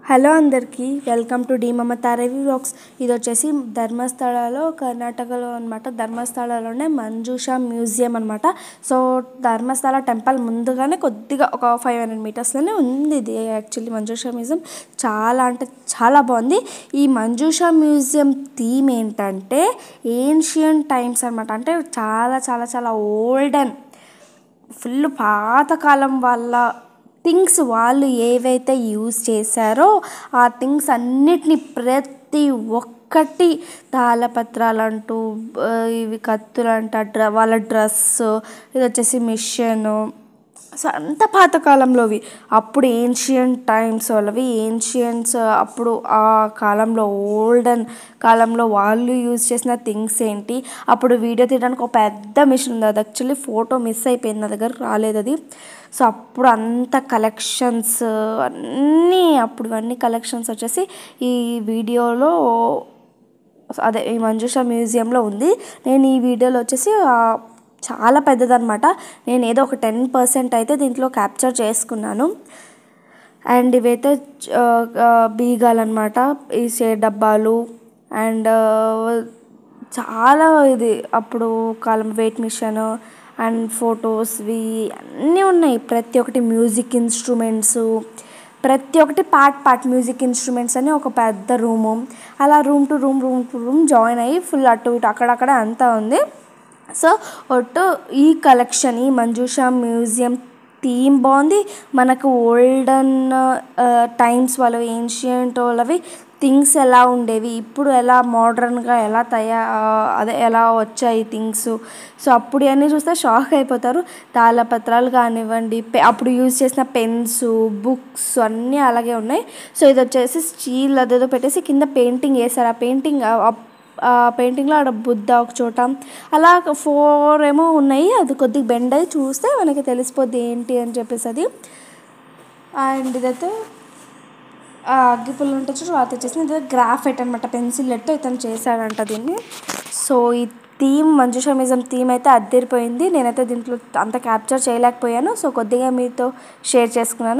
Hello అందరికీ welcome to the Mamata review vlogs. ఇది వచ్చేసి ధర్మస్థలలో కర్ణాటకలో అనమాట. ధర్మస్థలలోనే మంజుషా మ్యూజియం అనమాట. సో ధర్మస్థల టెంపుల్ ముందుగానే కొద్దిగా ఒక 500 మీటర్స్లోనే ఉంది ఇది. యాక్చువల్లీ మంజుషా మ్యూజియం చాలా అంటే చాలా బాగుంది. ఈ మంజుషా మ్యూజియం థీమ్ ఏంటంటే ఏన్షియంట్ టైమ్స్ అనమాట. అంటే చాలా చాలా చాలా ఓల్డెన్ ఫుల్ పాతకాలం వాళ్ళ థింగ్స్ వాళ్ళు ఏవైతే యూజ్ చేశారో ఆ థింగ్స్ అన్నిటినీ ప్రతి ఒక్కటి తాళపత్రాలు అంటూ ఇవి కత్తులు అంట వాళ్ళ డ్రెస్సు, ఇది వచ్చేసి మిషను, సో అంత పాతకాలంలోవి. అప్పుడు ఏన్షియంట్ టైమ్స్ వాళ్ళవి, ఏన్షియంట్స్ అప్పుడు ఆ కాలంలో ఓల్డెన్ కాలంలో వాళ్ళు యూజ్ చేసిన థింగ్స్ ఏంటి. అప్పుడు వీడియో తీయడానికి ఒక పెద్ద మిషన్ ఉంది. అది యాక్చువల్లీ ఫోటో మిస్ అయిపోయింది, నా దగ్గర రాలేదు అది. సో అప్పుడు అంత కలెక్షన్స్ అన్నీ కలెక్షన్స్ వచ్చేసి ఈ వీడియోలో అదే ఈ మంజుషా మ్యూజియంలో ఉంది. నేను ఈ వీడియోలో వచ్చేసి చాలా పెద్దదన్నమాట. నేను ఏదో ఒక 10% అయితే దీంట్లో క్యాప్చర్ చేసుకున్నాను. అండ్ ఇవైతే బీగాలన్నమాట, ఈ షేర్ డబ్బాలు అండ్ చాలా ఇది అప్పుడు కాలం వెయిట్ మిషన్ అండ్ ఫొటోస్వి అన్నీ ఉన్నాయి. ప్రతి ఒక్కటి మ్యూజిక్ ఇన్స్ట్రుమెంట్స్, ప్రతి ఒక్కటి పార్ట్ మ్యూజిక్ ఇన్స్ట్రుమెంట్స్ అని ఒక పెద్ద రూము. అలా రూమ్ టు రూమ్ జాయిన్ అయ్యి ఫుల్ అటు ఇటు అక్కడక్కడ అంతా ఉంది. సో ఒట్టు ఈ కలెక్షన్ ఈ మంజుషా మ్యూజియం థీమ్ బాగుంది. మనకు ఓల్డెన్ టైమ్స్ వాళ్ళవి, ఏన్షియంట్ వాళ్ళవి థింగ్స్ ఎలా ఉండేవి, ఇప్పుడు ఎలా మోడ్రన్గా ఎలా వచ్చాయి థింగ్స్. సో అప్పుడు అన్నీ చూస్తే షాక్ అయిపోతారు. తాళపత్రాలు కానివ్వండి, అప్పుడు యూజ్ చేసిన పెన్స్, బుక్స్ అన్నీ అలాగే ఉన్నాయి. సో ఇది వచ్చేసి స్టీల్ అదేదో పెట్టేసి కింద పెయింటింగ్ వేశారు. ఆ పెయింటింగ్లో ఆడ బుద్ధ ఒక చోట అలా 4 ఏమో ఉన్నాయి. అది కొద్దిగా బెండ్ అయ్యి చూస్తే మనకి తెలిసిపోద్ది ఏంటి అని చెప్పేసి అది. అండ్ ఇదైతే అగ్గిపుల్ల ఉంటుంది చూడు, అది వచ్చేసి ఇది గ్రాఫైట్ అనమాట, పెన్సిల్ లెట్ ఇతను చేశాడంట దీన్ని. సో ఈ థీమ్ మంజుషా మ్యూజియం థీమ్ అయితే అద్దరిపోయింది. నేనైతే దీంట్లో అంత క్యాప్చర్ చేయలేకపోయాను. సో కొద్దిగా మీతో షేర్ చేసుకున్నాను.